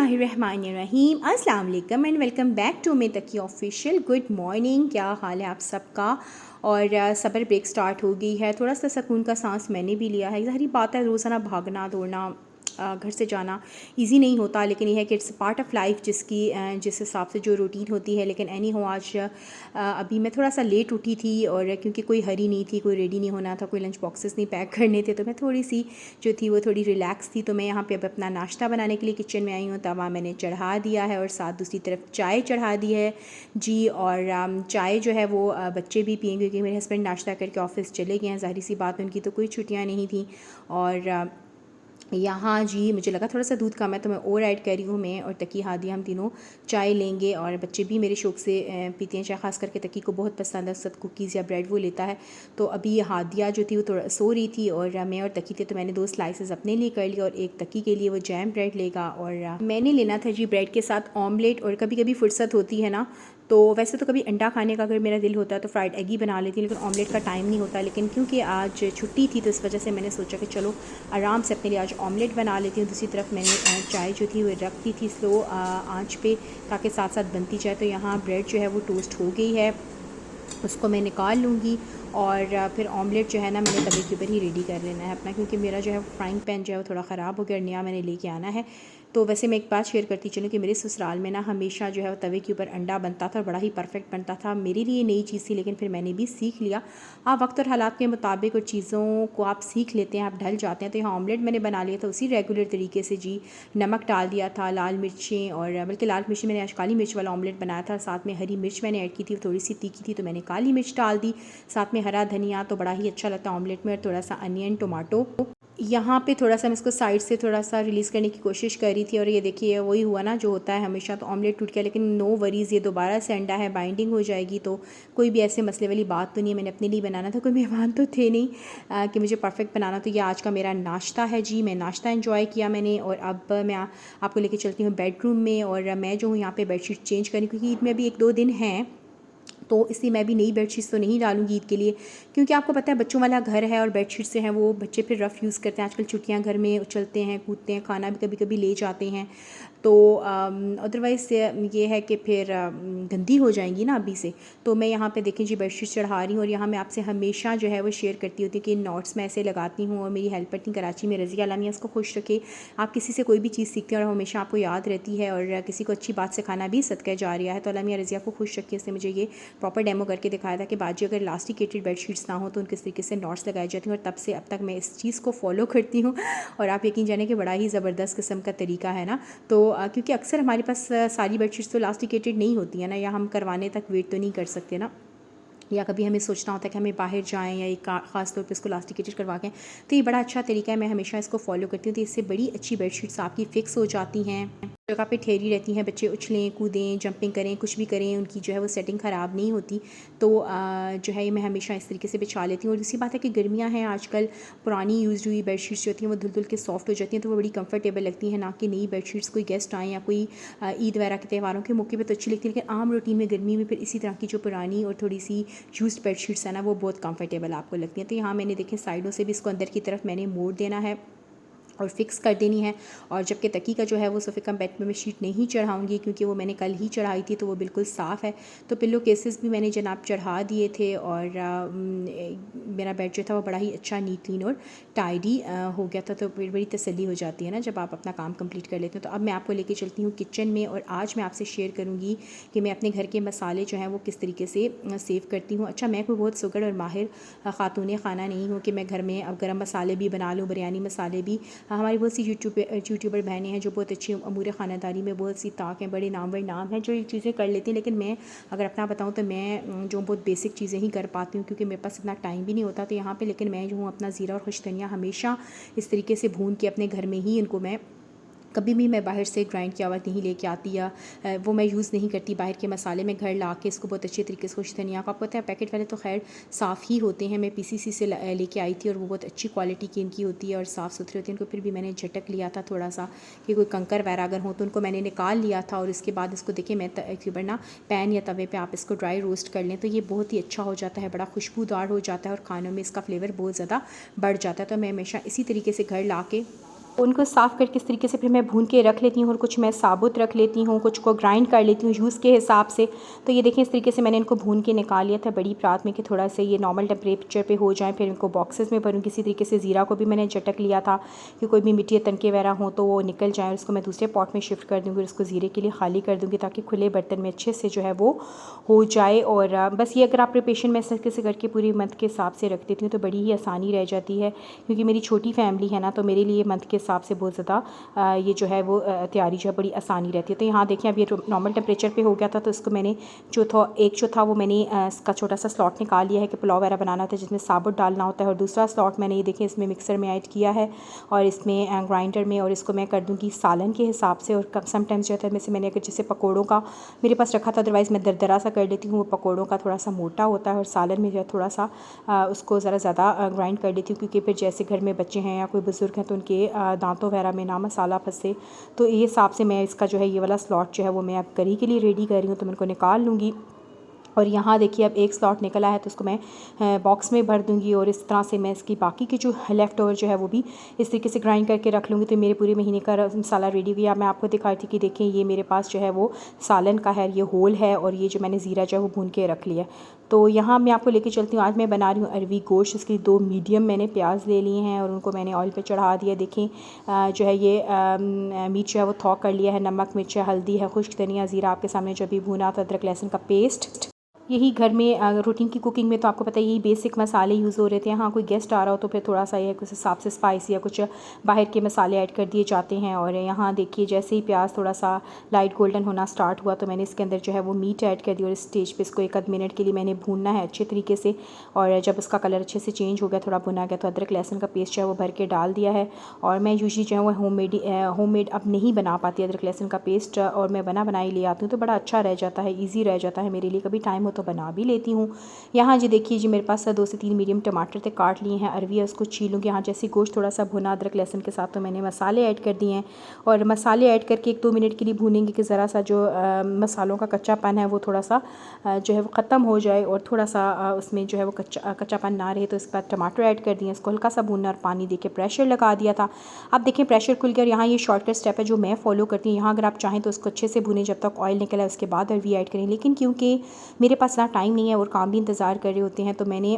बिस्मिल्लाहिर्रहमानिर्रहीम। अस्सलाम वालेकुम एंड वेलकम बैक टू मे तकी ऑफिशियल। गुड मॉर्निंग, क्या हाल है आप सबका। और सबर ब्रेक स्टार्ट हो गई है, थोड़ा सा सुकून का सांस मैंने भी लिया है। ज़ाहिर बात है रोज़ाना भागना दौड़ना घर से जाना इजी नहीं होता, लेकिन यह है कि इट्स पार्ट ऑफ लाइफ जिस हिसाब से जो रूटीन होती है। लेकिन एनी हो आज अभी मैं थोड़ा सा लेट उठी थी, और क्योंकि कोई हरी नहीं थी, कोई रेडी नहीं होना था, कोई लंच बॉक्सेस नहीं पैक करने थे, तो मैं थोड़ी सी जो थी वो थोड़ी रिलैक्स थी। तो मैं यहाँ पे अब अपना नाश्ता बनाने के लिए किचन में आई हूँ। तवा मैंने चढ़ा दिया है और साथ दूसरी तरफ चाय चढ़ा दी है जी। और चाय जो है वो बच्चे भी पिएंगे, क्योंकि मेरे हस्बैंड नाश्ता करके ऑफिस चले गए हैं। ज़ाहिर सी बात है, उनकी तो कोई छुट्टियाँ नहीं थी। और यहाँ जी मुझे लगा थोड़ा सा दूध कम है, तो मैं और ऐड कर रही हूँ। मैं और तकी हादिया हम तीनों चाय लेंगे, और बच्चे भी मेरे शौक़ से पीते हैं चाय। ख़ास करके तकी को बहुत पसंद है, साथ कुकीज़ या ब्रेड वो लेता है। तो अभी हादिया जो थी वो थोड़ा सो रही थी, और मैं और तकी थे, तो मैंने 2 स्लाइसेस अपने लिए कर लिया और एक तकी के लिए वो जैम ब्रेड लेगा। और मैंने लेना था जी ब्रेड के साथ ऑमलेट। और कभी कभी फुर्सत होती है ना, तो वैसे तो कभी अंडा खाने का अगर मेरा दिल होता है तो फ्राइड एग ही बना लेती, लेकिन ऑमलेट का टाइम नहीं होता। लेकिन क्योंकि आज छुट्टी थी, तो इस वजह से मैंने सोचा कि चलो आराम से अपने लिए आज ऑमलेट बना लेती हूँ। दूसरी तरफ मैंने चाय जो थी वो रख दी थी स्लो आंच पे, ताकि साथ साथ बनती जाए। तो यहाँ ब्रेड जो है वो टोस्ट हो गई है, उसको मैं निकाल लूँगी। और फिर ऑमलेट जो है ना, मैंने तवे के ऊपर ही रेडी कर लेना है अपना, क्योंकि मेरा जो है फ्राइंग पैन जो है वो थोड़ा ख़राब हो गया, नया मैंने लेके आना है। तो वैसे मैं एक बात शेयर करती चलूँ कि मेरे ससुराल में ना हमेशा जो है वो तवे के ऊपर अंडा बनता था और बड़ा ही परफेक्ट बनता था। मेरे लिए नई चीज़ थी, लेकिन फिर मैंने भी सीख लिया। आप वक्त और हालात के मुताबिक और चीज़ों को आप सीख लेते हैं, आप ढल जाते हैं। तो यहाँ ऑमलेट मैंने बना लिया था उसी रेगुलर तरीके से जी। नमक डाल दिया था, लाल मिर्चें, और बल्कि लाल मिर्ची मैंने आज काली मिर्च वाला ऑमलेट बनाया था। साथ में हरी मिर्च मैंने ऐड की थी, थोड़ी सी तीखी थी तो मैंने काली मिर्च डाल दी। साथ में हरा धनिया, तो बड़ा ही अच्छा लगता है ऑमलेट में। और थोड़ा सा अनियन टोमाटो यहाँ पे थोड़ा सा मैं इसको साइड से थोड़ा सा रिलीज़ करने की कोशिश कर रही थी, और ये देखिए वही हुआ ना जो होता है हमेशा। तो ऑमलेट टूट गया, लेकिन नो वरीज़, ये दोबारा से अंडा है, बाइंडिंग हो जाएगी। तो कोई भी ऐसे मसले वाली बात तो नहीं है। मैंने अपने लिए बनाना था, कोई मेहमान तो थे नहीं कि मुझे परफेक्ट बनाना। तो ये आज का मेरा नाश्ता है जी। मैं नाश्ता एंजॉय किया मैंने, और अब मैं आपको लेके चलती हूँ बेडरूम में। और मैं जो हूँ यहाँ पे बेडशीट चेंज करी, क्योंकि ईद में भी 1-2 दिन हैं, तो इसलिए मैं भी नई बेडशीट्स तो नहीं डालूंगी ईद के लिए, क्योंकि आपको पता है बच्चों वाला घर है और बेडशीट से हैं वो बच्चे फिर रफ़ यूज़ करते हैं। आजकल छुट्टियां घर में उछलते हैं कूदते हैं, खाना भी कभी कभी ले जाते हैं। तो अदरवाइज़ ये है कि फिर गंदी हो जाएंगी ना अभी से। तो मैं यहाँ पे देखें जी बेडशीट चढ़ा रही हूँ। और यहाँ मैं आपसे हमेशा जो है वो शेयर करती होती हूँ कि नोट्स मैं ऐसे लगाती हूँ, और मेरी हेल्पर थी कराची में रज़िया लामिया, उसको खुश रखे। आप किसी से कोई भी चीज़ सीखते हैं और हमेशा आपको याद रहती है, और किसी को अच्छी बात सिखाना भी सदका जारिया है। तो लामिया रज़िया को खुश रखिए, उसने मुझे ये प्रॉपर डेमो करके दिखाया था कि बाजी अगर इलास्टिकेटेड बेडशीट्स ना हो तो उन किस तरीके से नॉट्स लगाए जाते हैं। और तब से अब तक मैं इस चीज़ को फॉलो करती हूँ, और आप यकीन जाने कि बड़ा ही ज़बरदस्त किस्म का तरीका है ना। तो क्योंकि अक्सर हमारे पास सारी बेडशीट्स तो इलास्टिकेटेड नहीं होती है ना, या हम करवाने तक वेट तो नहीं कर सकते ना, या कभी हमें सोचना होता है कि हमें बाहर जाएं या एक ख़ास तौर पे इसको इलास्टिकेटेड करवा के। तो ये बड़ा अच्छा तरीका है, मैं हमेशा इसको फॉलो करती हूँ। तो इससे बड़ी अच्छी बेडशीट्स आपकी फ़िक्स हो जाती हैं, जगह पे ठहरी रहती हैं, बच्चे उछलें कूदें जंपिंग करें कुछ भी करें, उनकी जो है वो सेटिंग ख़राब नहीं होती। तो जो है ये मैं हमेशा इस तरीके से बिछा लेती हूँ। और दूसरी बात है कि गर्मियाँ हैं आजकल, पुरानी यूज़ हुई बेडशीट्स जो होती हैं वो धुल धुल के सॉफ्ट हो जाती हैं, तो वो बड़ी कंफर्टेबल लगती हैं। ना कि नई बेडशीट्स कोई गेस्ट आएँ या कोई ईद वगैरह के त्योहारों के मौके पर तो अच्छी लगती है, लेकिन आम रूटीन में गर्मी में फिर इसी तरह की जो पुरानी और थोड़ी सी यूज्ड बेडशीट्स है ना वो बहुत कंफर्टेबल आपको लगती हैं। तो यहाँ मैंने देखें साइडों से भी इसको अंदर की तरफ मैंने मोड़ देना है और फिक्स कर देनी है। और जबकि तकी का जो है वो सोफ़े कम बेड पे मैं शीट नहीं चढ़ाऊंगी, क्योंकि वो मैंने कल ही चढ़ाई थी, तो वो बिल्कुल साफ़ है। तो पिल्लो केसेस भी मैंने जनाब चढ़ा दिए थे, और मेरा बेड जो था वो बड़ा ही अच्छा नीट क्लीन और टाइडी हो गया था। तो फिर बड़ी तसल्ली हो जाती है ना जब आप अपना काम कंप्लीट कर लेते हो। तो अब मैं आपको लेके चलती हूँ किचन में, और आज मैं आपसे शेयर करूँगी कि मैं अपने घर के मसाले जो हैं वो किस तरीके से सेव करती हूँ। अच्छा, मैं कोई बहुत सुगड़ और माहिर ख़ातून खाना नहीं हूँ कि मैं घर में अब गर्म मसाले भी बना लूँ, बिरयानी मसाले भी। हमारी बहुत सी यूट्यूबर बहनें हैं जो बहुत अच्छी अमूर ख़ानदारी में बहुत सी ताक हैं, बड़े नामवर नाम हैं जो ये चीज़ें कर लेती हैं। लेकिन मैं अगर अपना बताऊँ तो मैं जो बहुत बेसिक चीज़ें ही कर पाती हूँ, क्योंकि मेरे पास इतना टाइम भी नहीं होता। तो यहाँ पे लेकिन मैं जो हूँ अपना ज़ीरा और खुश धनिया हमेशा इस तरीके से भून के अपने घर में ही इनको मैं कभी भी मैं बाहर से ग्राइंड किया हुआ नहीं लेके आती, या वो मैं यूज़ नहीं करती बाहर के मसाले में घर ला के इसको बहुत अच्छे तरीके से खुश धनिया को, आपको पता है पैकेट वाले तो खैर साफ़ ही होते हैं। मैं पीसीसी से लेके आई थी, और वो बहुत अच्छी क्वालिटी की इनकी होती है और साफ़ सुथरी होती है। इनको फिर भी मैंने झटक लिया था थोड़ा सा कि कोई कंकर वगैरह अगर हो तो उनको मैंने निकाल लिया था। और इसके बाद इसको देखिए मैं तकरीबन ना पैन या तवे पर आप इसको ड्राई रोस्ट कर लें तो ये बहुत ही अच्छा हो जाता है, बड़ा खुशबूदार हो जाता है, और खानों में इसका फ्लेवर बहुत ज़्यादा बढ़ जाता है। तो मैं हमेशा इसी तरीके से घर ला के उनको साफ़ करके इस तरीके से फिर मैं भून के रख लेती हूँ और कुछ मैं साबुत रख लेती हूँ, कुछ को ग्राइंड कर लेती हूँ यूज़ के हिसाब से। तो ये देखें इस तरीके से मैंने इनको भून के निकाल लिया था बड़ी परात में कि थोड़ा सा ये नॉर्मल टेम्परेचर पे हो जाए। फिर इनको बॉक्सेस में भरूँ। किसी तरीके से ज़ीरा को भी मैंने झटक लिया था कि कोई भी मिट्टी या तनके वगैरह हो तो वो निकल जाए। उसको मैं दूसरे पॉट में शिफ्ट कर दूँगी और उसको ज़ीरे के लिए खाली कर दूँगी ताकि खुले बर्तन में अच्छे से जो है वो हो जाए। और बस ये अगर आप प्रिपरेशन मैं इस तरीके से करके पूरी मंथ के हिसाब से रख देती हूँ तो बड़ी ही आसानी रह जाती है, क्योंकि मेरी छोटी फैमिली है ना, तो मेरे लिए मंथ के हिसाब से बहुत ज़्यादा ये जो है वो तैयारी जो है बड़ी आसानी रहती है। तो यहाँ देखिए अब ये नॉर्मल टेम्परेचर पे हो गया था, तो इसको मैंने जो था वो मैंने इसका छोटा सा स्लॉट निकाल लिया है कि पुलाव वगैरह बनाना होता है जिसमें साबुत डालना होता है। और दूसरा स्लॉट मैंने ये देखिए इसमें मिक्सर में ऐड किया है और इसमें ग्राइंडर में, और इसको मैं कर दूँगी सालन के हिसाब से। और समटाइम्स जो है मैंने अगर जैसे पकौड़ों का मेरे पास रखा था, अदरवाइज़ मैं दरदरा सा कर लेती हूँ। वो पकौड़ों का थोड़ा सा मोटा होता है और सालन में जो है थोड़ा सा उसको ज़रा ज़्यादा ग्राइंड कर लेती हूँ, क्योंकि फिर जैसे घर में बच्चे हैं या कोई बुज़ुर्ग हैं तो उनके दांतों वगैरह में ना मसाला फंसे। तो ये हिसाब से मैं इसका जो है ये वाला स्लॉट जो है वो मैं अब करी के लिए रेडी कर रही हूँ, तो मैं इनको निकाल लूँगी। और यहाँ देखिए अब एक स्लॉट निकला है तो उसको मैं बॉक्स में भर दूँगी और इस तरह से मैं इसकी बाकी की जो लेफ़्ट ओवर जो है वो भी इस तरीके से ग्राइंड करके रख लूँगी। तो मेरे पूरे महीने का मसाला रेडी हो गया। मैं आपको दिखाई थी कि देखें ये मेरे पास जो है वो सालन का है, ये होल है, और ये जो मैंने ज़ीरा जो है वो भून के रख लिया। तो यहाँ मैं आपको लेके चलती हूँ। आज मैं बना रही हूँ अरवी गोश्त। इसके 2 मीडियम मैंने प्याज ले लिए हैं और उनको मैंने ऑयल पे चढ़ा दिया। देखें जो है ये मीट जो है वो थोक कर लिया है। नमक, मिर्च, हल्दी है, खुश्क धनिया, ज़ीरा आपके सामने जो भी भुना था, अदरक लहसुन का पेस्ट। यही घर में रूटीन की कुकिंग में तो आपको पता है यही बेसिक मसाले यूज़ हो रहे थे। हाँ, कोई गेस्ट आ रहा हो तो फिर थोड़ा सा ये कुछ हिसाब से स्पाइसी या कुछ बाहर के मसाले ऐड कर दिए जाते हैं। और यहाँ देखिए जैसे ही प्याज थोड़ा सा लाइट गोल्डन होना स्टार्ट हुआ तो मैंने इसके अंदर जो है वो मीट ऐड कर दिया और इस स्टेज पे इसको 1 मिनट के लिए मैंने भूनना है अच्छे तरीके से। और जब इसका कलर अच्छे से चेंज हो गया, थोड़ा भुना गया, तो अदरक लहसुन का पेस्ट जो है वो भर के डाल दिया है। और मैं यूजुअली जो है वो होममेड अब नहीं बना पाती अदरक लहसुन का पेस्ट, और मैं बनाई ले आती हूँ तो बड़ा अच्छा रह जाता है, ईजी रह जाता है मेरे लिए। कभी टाइम हो तो बना भी लेती हूँ। यहाँ जी देखिए जी मेरे पास 2 से 3 मीडियम टमाटर थे, काट लिए हैं। अरवी है उसको छीलूँगी। यहाँ जैसे गोश्त थोड़ा सा भुना अदरक लहसुन के साथ, तो मैंने मसाले ऐड कर दिए हैं और मसाले ऐड करके 1-2 मिनट के लिए भूनेंगे कि ज़रा सा जो मसालों का कच्चापन है वो थोड़ा सा जो है वो ख़त्म हो जाए और थोड़ा सा उसमें जो है वो कच्चापन ना रहे। तो इसके बाद टमाटर ऐड कर दिए, इसको हल्का सा भूनना और पानी दे के प्रेशर लगा दिया था। अब देखें प्रेशर खुल गया। यहाँ ये शॉर्टकट स्टेप है जो मैं फॉलो करती हूँ। यहाँ अगर आप चाहें तो उसको अच्छे से भूनें जब तक ऑयल निकला है, उसके बाद अरवी ऐड करें। लेकिन क्योंकि मेरे पास इतना टाइम नहीं है और काम भी इंतज़ार कर रहे होते हैं, तो मैंने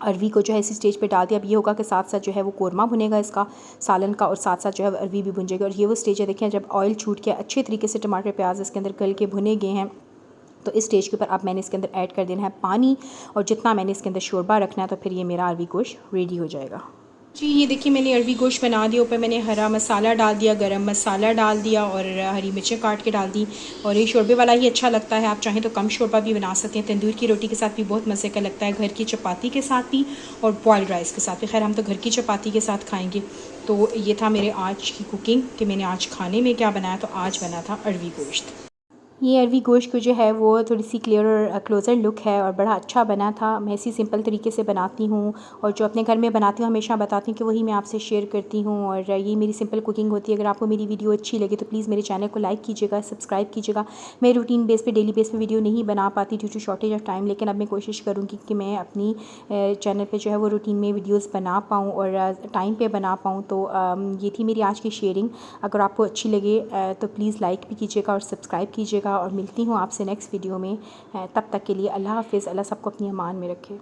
अरवी को जो है इसी स्टेज पे डाल दिया। अब ये होगा कि साथ साथ जो है वो कोरमा भुनेगा इसका सालन का, और साथ साथ जो है अरवी भी भुन जाएगी। और ये वो स्टेज है देखें जब ऑयल छूट के अच्छे तरीके से टमाटर प्याज इसके अंदर गल के भुने गए हैं, तो इस स्टेज के ऊपर अब मैंने इसके अंदर ऐड कर देना है पानी, और जितना मैंने इसके अंदर शोरबा रखना है तो फिर ये मेरा अरवी गोश्त रेडी हो जाएगा। जी ये देखिए मैंने अरवी गोश्त बना दिया। ऊपर मैंने हरा मसाला डाल दिया, गरम मसाला डाल दिया और हरी मिर्चें काट के डाल दी। और ये शोरबे वाला ही अच्छा लगता है, आप चाहें तो कम शोरबा भी बना सकते हैं। तंदूर की रोटी के साथ भी बहुत मज़े का लगता है, घर की चपाती के साथ भी और बॉयल्ड राइस के साथ भी। खैर हम तो घर की चपाती के साथ खाएँगे। तो ये था मेरे आज की कुकिंग कि मैंने आज खाने में क्या बनाया। तो आज बना था अरवी गोश्त। ये अरवी गोश्त को जो है वो थोड़ी सी क्लियर और क्लोज़र लुक है और बड़ा अच्छा बना था। मैं इसी सिंपल तरीके से बनाती हूँ और जो अपने घर में बनाती हूँ हमेशा बताती हूँ कि वही मैं आपसे शेयर करती हूँ। और ये मेरी सिंपल कुकिंग होती है। अगर आपको मेरी वीडियो अच्छी लगे तो प्लीज़ मेरे चैनल को लाइक कीजिएगा, सब्सक्राइब कीजिएगा। मैं रूटीन बेस पे डेली बेस पे वीडियो नहीं बना पाती due to shortage of time, लेकिन अब मैं कोशिश करूँगी कि मैं अपनी चैनल पर जो है वो रूटीन में वीडियोज़ बना पाऊँ और टाइम पर बना पाऊँ। तो ये थी मेरी आज की शेयरिंग। अगर आपको अच्छी लगे तो प्लीज़ लाइक भी कीजिएगा और सब्सक्राइब कीजिएगा। और मिलती हूँ आपसे नेक्स्ट वीडियो में। तब तक के लिए अल्लाह हाफ़िज़। अल्लाह सबको अपनी अमान में रखे।